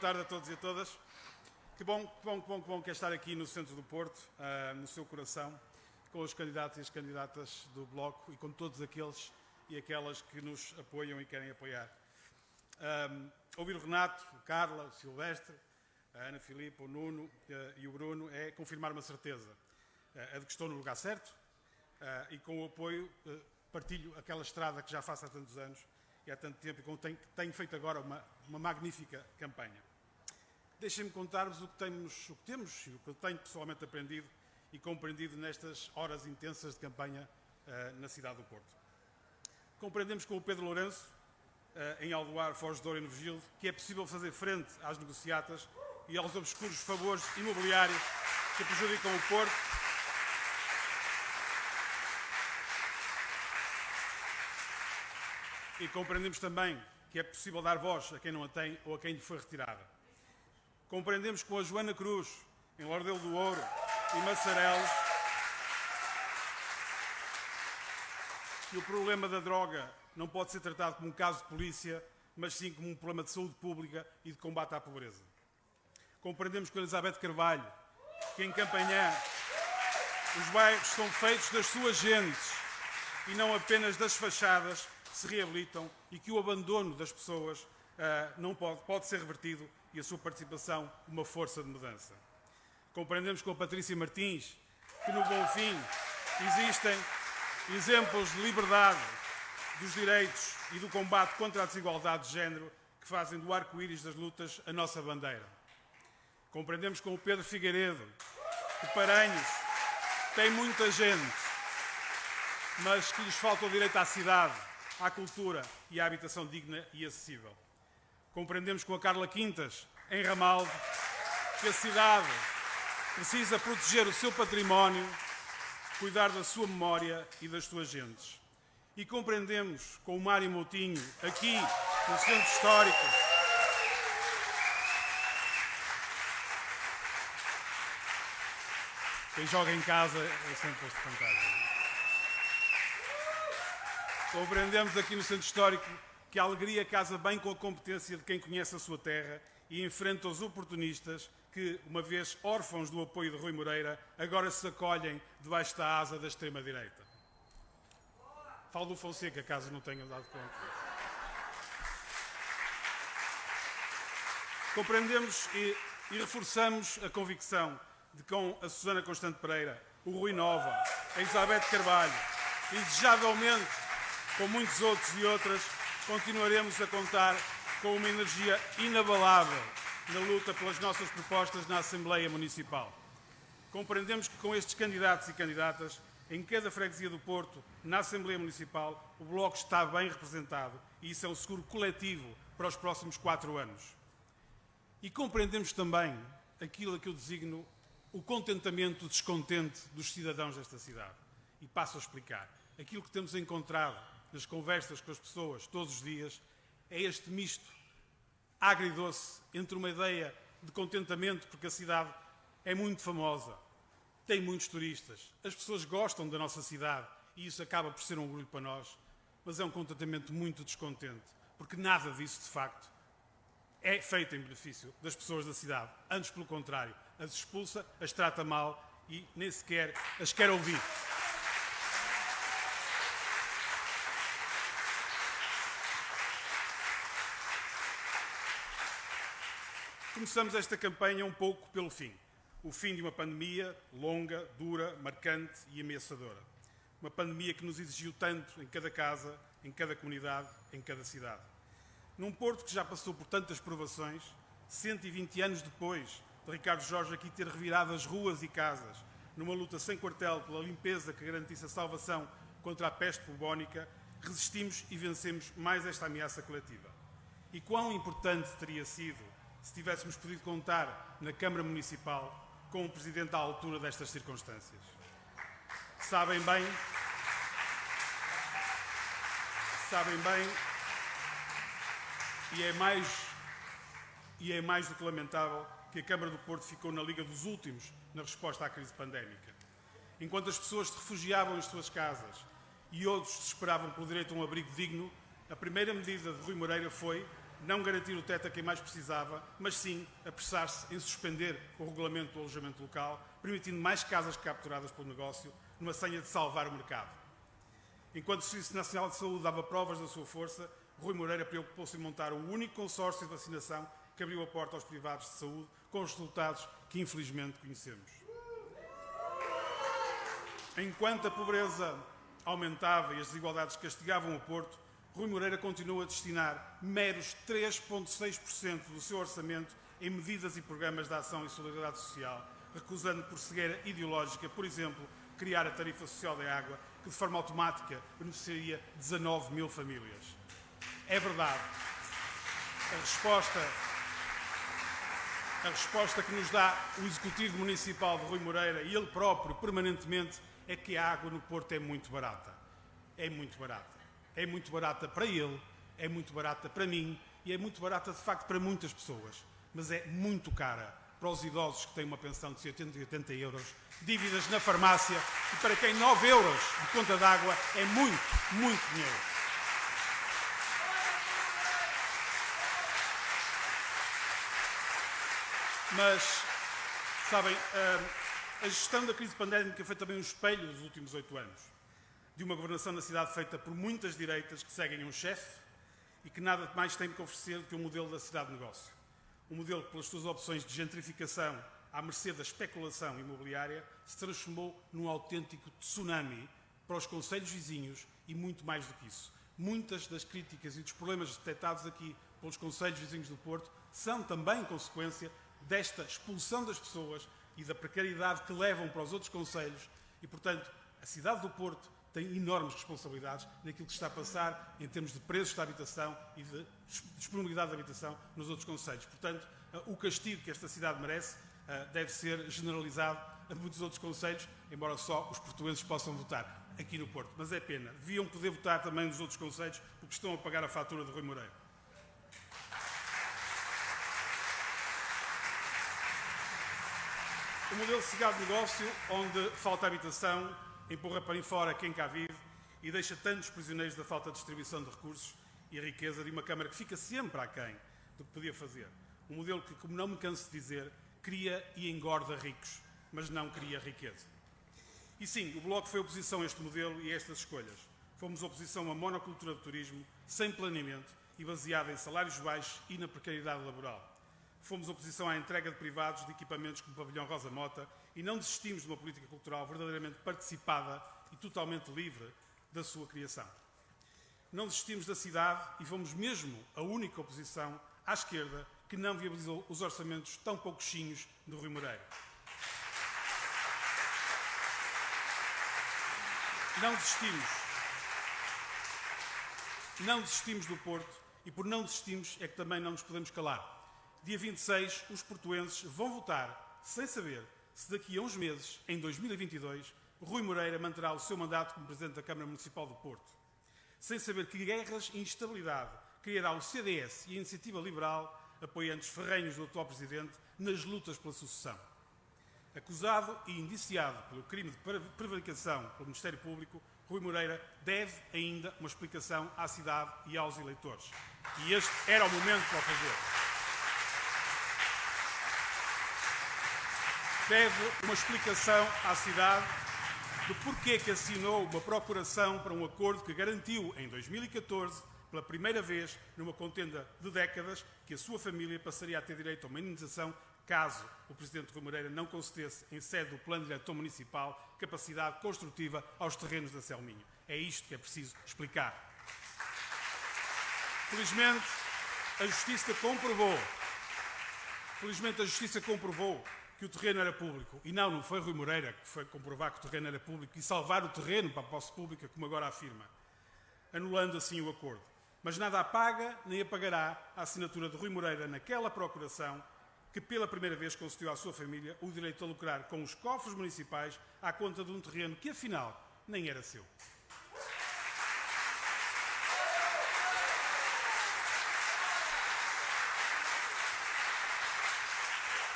tarde a todos e a todas. Que bom que é estar aqui no centro do Porto, no seu coração, com os candidatos e as candidatas do Bloco e com todos aqueles e aquelas que nos apoiam e querem apoiar. Ouvir o Renato, o Carla, o Silvestre, a Ana Filipe, o Nuno e o Bruno é confirmar uma certeza, a de que estou no lugar certo e com o apoio partilho aquela estrada que já faço há tantos anos e há tanto tempo e tenho feito agora uma magnífica campanha. Deixem-me contar-vos o que temos e o que eu tenho pessoalmente aprendido e compreendido nestas horas intensas de campanha na cidade do Porto. Compreendemos com o Pedro Lourenço, em Aldoar, Foz de Douro e no Vigilde, que é possível fazer frente às negociatas e aos obscuros favores imobiliários que prejudicam o Porto e compreendemos também que é possível dar voz a quem não a tem ou a quem lhe foi retirada. Compreendemos com a Joana Cruz, em Lordelo do Ouro e Massarelos, que o problema da droga não pode ser tratado como um caso de polícia, mas sim como um problema de saúde pública e de combate à pobreza. Compreendemos com a Elizabeth Carvalho que em Campanhã os bairros são feitos das suas gentes e não apenas das fachadas que se reabilitam e que o abandono das pessoas não pode ser revertido e a sua participação uma força de mudança. Compreendemos com a Patrícia Martins que no Bonfim existem exemplos de liberdade, dos direitos e do combate contra a desigualdade de género que fazem do arco-íris das lutas a nossa bandeira. Compreendemos com o Pedro Figueiredo que Paranhos tem muita gente, mas que lhes falta o direito à cidade, à cultura e à habitação digna e acessível. Compreendemos com a Carla Quintas, em Ramalde, que a cidade precisa proteger o seu património, cuidar da sua memória e das suas gentes. E compreendemos com o Mário Moutinho, aqui no Centro Histórico, quem joga em casa é sempre este fantasma. Compreendemos aqui no Centro Histórico que a alegria casa bem com a competência de quem conhece a sua terra e enfrenta os oportunistas que, uma vez órfãos do apoio de Rui Moreira, agora se acolhem debaixo da asa da extrema-direita. Falo do Fonseca, caso não tenham dado conta. Compreendemos e reforçamos a convicção de que com a Susana Constante Pereira, o Rui Nova, a Elizabeth Carvalho e, desejavelmente, com muitos outros e outras, continuaremos a contar com uma energia inabalável na luta pelas nossas propostas na Assembleia Municipal. Compreendemos que com estes candidatos e candidatas, em cada freguesia do Porto, na Assembleia Municipal, o Bloco está bem representado e isso é um seguro coletivo para os próximos 4 anos. E compreendemos também aquilo a que eu designo o contentamento descontente dos cidadãos desta cidade. E passo a explicar. Aquilo que temos encontrado nas conversas com as pessoas todos os dias é este misto agridoce entre uma ideia de contentamento, porque a cidade é muito famosa, tem muitos turistas, as pessoas gostam da nossa cidade e isso acaba por ser um orgulho para nós, mas é um contentamento muito descontente, porque nada disso, de facto, é feito em benefício das pessoas da cidade. Antes, pelo contrário, as expulsa, as trata mal e nem sequer as quer ouvir. Começamos esta campanha um pouco pelo fim. O fim de uma pandemia longa, dura, marcante e ameaçadora. Uma pandemia que nos exigiu tanto em cada casa, em cada comunidade, em cada cidade. Num Porto que já passou por tantas provações, 120 anos depois de Ricardo Jorge aqui ter revirado as ruas e casas, numa luta sem quartel pela limpeza que garantisse a salvação contra a peste bubónica, resistimos e vencemos mais esta ameaça coletiva. E quão importante teria sido se tivéssemos podido contar na Câmara Municipal com um Presidente à altura destas circunstâncias. Sabem bem, e é mais do que lamentável que a Câmara do Porto ficou na liga dos últimos na resposta à crise pandémica. Enquanto as pessoas se refugiavam em suas casas e outros se esperavam pelo direito a um abrigo digno, a primeira medida de Rui Moreira foi não garantir o teto a quem mais precisava, mas sim apressar-se em suspender o regulamento do alojamento local, permitindo mais casas capturadas pelo negócio, numa senha de salvar o mercado. Enquanto o Serviço Nacional de Saúde dava provas da sua força, Rui Moreira preocupou-se em montar o único consórcio de vacinação que abriu a porta aos privados de saúde, com os resultados que infelizmente conhecemos. Enquanto a pobreza aumentava e as desigualdades castigavam o Porto, Rui Moreira continuou a destinar meros 3,6% do seu orçamento em medidas e programas de ação e solidariedade social, recusando por cegueira ideológica, por exemplo, criar a tarifa social da água, que de forma automática beneficiaria 19 mil famílias. É verdade. A resposta que nos dá o Executivo Municipal de Rui Moreira e ele próprio, permanentemente, é que a água no Porto é muito barata. É muito barata. É muito barata para ele, é muito barata para mim e é muito barata, de facto, para muitas pessoas. Mas é muito cara para os idosos que têm uma pensão de 70 e 80 euros, dívidas na farmácia e para quem 9 euros de conta d'água é muito, muito dinheiro. Mas, sabem, a gestão da crise pandémica foi também um espelho dos últimos 8 anos, de uma governação na cidade feita por muitas direitas que seguem um chefe e que nada mais tem que oferecer do que um modelo da cidade-negócio. Um modelo que, pelas suas opções de gentrificação à mercê da especulação imobiliária, se transformou num autêntico tsunami para os concelhos vizinhos e muito mais do que isso. Muitas das críticas e dos problemas detectados aqui pelos concelhos vizinhos do Porto são também consequência desta expulsão das pessoas e da precariedade que levam para os outros concelhos e, portanto, a cidade do Porto tem enormes responsabilidades naquilo que está a passar em termos de preços da habitação e de disponibilidade de habitação nos outros concelhos. Portanto, o castigo que esta cidade merece deve ser generalizado a muitos outros concelhos, embora só os portugueses possam votar aqui no Porto. Mas é pena. Deviam poder votar também nos outros concelhos porque estão a pagar a fatura de Rui Moreira. O modelo de cidade de negócio, onde falta habitação, empurra para fora quem cá vive e deixa tantos prisioneiros da falta de distribuição de recursos e riqueza de uma Câmara que fica sempre aquém do que podia fazer. Um modelo que, como não me canso de dizer, cria e engorda ricos, mas não cria riqueza. E sim, o Bloco foi oposição a este modelo e a estas escolhas. Fomos oposição a uma monocultura de turismo, sem planeamento e baseada em salários baixos e na precariedade laboral. Fomos oposição à entrega de privados de equipamentos como o pavilhão Rosa Mota e não desistimos de uma política cultural verdadeiramente participada e totalmente livre da sua criação. Não desistimos da cidade e fomos mesmo a única oposição à esquerda que não viabilizou os orçamentos tão pouquinhos do Rui Moreira. Não desistimos do Porto e por não desistimos é que também não nos podemos calar. Dia 26, os portuenses vão votar sem saber se daqui a uns meses, em 2022, Rui Moreira manterá o seu mandato como Presidente da Câmara Municipal do Porto. Sem saber que guerras e instabilidade criará o CDS e a Iniciativa Liberal, apoiantes ferrenhos do atual Presidente, nas lutas pela sucessão. Acusado e indiciado pelo crime de prevaricação pelo Ministério Público, Rui Moreira deve ainda uma explicação à cidade e aos eleitores. E este era o momento para o fazer. Deve uma explicação à cidade do porquê que assinou uma procuração para um acordo que garantiu, em 2014, pela primeira vez, numa contenda de décadas, que a sua família passaria a ter direito a uma indenização caso o Presidente Rui Moreira não concedesse, em sede do Plano Diretor Municipal, capacidade construtiva aos terrenos da Selminho. É isto que é preciso explicar. Felizmente, a Justiça comprovou que o terreno era público. E não foi Rui Moreira que foi comprovar que o terreno era público e salvar o terreno para a posse pública, como agora afirma, anulando assim o acordo. Mas nada apaga nem apagará a assinatura de Rui Moreira naquela procuração que pela primeira vez concedeu à sua família o direito a lucrar com os cofres municipais à conta de um terreno que, afinal, nem era seu.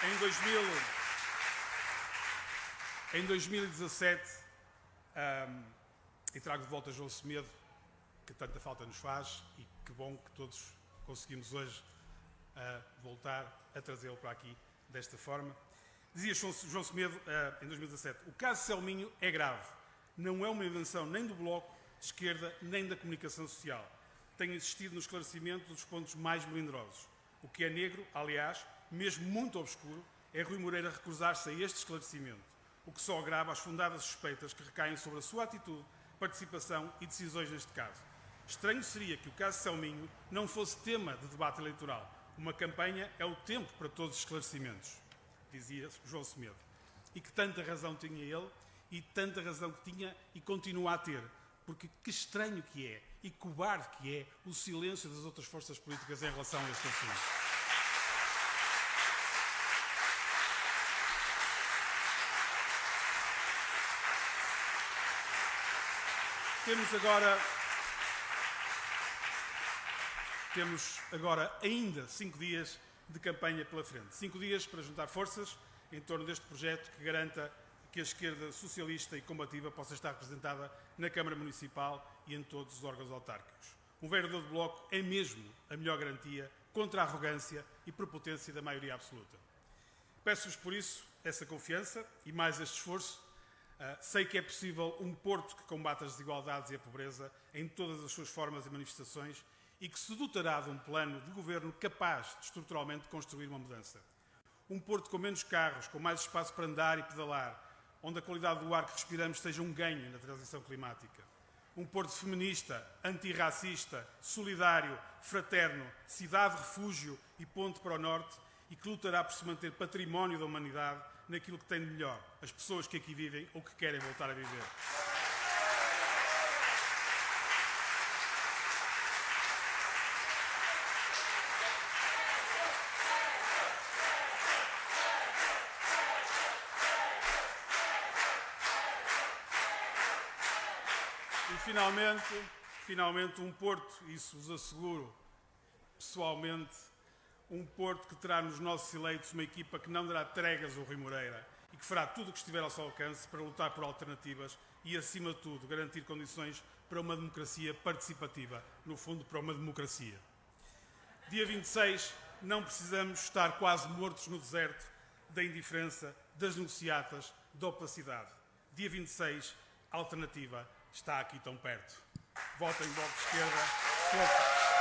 Em 2017, e trago de volta João Semedo, que tanta falta nos faz, e que bom que todos conseguimos hoje voltar a trazê-lo para aqui desta forma. Dizia João Semedo, em 2017, o caso Selminho é grave. Não é uma invenção nem do Bloco de Esquerda, nem da comunicação social. Tem insistido no esclarecimento dos pontos mais melindrosos. O que é negro, aliás, mesmo muito obscuro, é Rui Moreira recusar-se a este esclarecimento, o que só agrava as fundadas suspeitas que recaem sobre a sua atitude, participação e decisões neste caso. Estranho seria que o caso Selminho não fosse tema de debate eleitoral. Uma campanha é o tempo para todos os esclarecimentos, dizia João Semedo. E que tanta razão tinha ele, e tanta razão que tinha e continua a ter. Porque que estranho que é, e cobarde que é, o silêncio das outras forças políticas em relação a este assunto. Temos agora ainda 5 dias de campanha pela frente. 5 dias para juntar forças em torno deste projeto que garanta que a esquerda socialista e combativa possa estar representada na Câmara Municipal e em todos os órgãos autárquicos. Um vereador de Bloco é mesmo a melhor garantia contra a arrogância e prepotência da maioria absoluta. Peço-vos, por isso, essa confiança e mais este esforço. Sei que é possível um Porto que combate as desigualdades e a pobreza em todas as suas formas e manifestações e que se dotará de um plano de governo capaz de estruturalmente construir uma mudança. Um Porto com menos carros, com mais espaço para andar e pedalar, onde a qualidade do ar que respiramos seja um ganho na transição climática. Um Porto feminista, antirracista, solidário, fraterno, cidade-refúgio e ponte para o norte e que lutará por se manter património da humanidade naquilo que tem de melhor, as pessoas que aqui vivem ou que querem voltar a viver. Finalmente um Porto, isso vos asseguro pessoalmente, um Porto que terá nos nossos eleitos uma equipa que não dará tregas ao Rui Moreira e que fará tudo o que estiver ao seu alcance para lutar por alternativas e, acima de tudo, garantir condições para uma democracia participativa, no fundo, para uma democracia. Dia 26, não precisamos estar quase mortos no deserto da indiferença, das negociatas, da opacidade. Dia 26, a alternativa está aqui tão perto. Votem Bloco de Esquerda.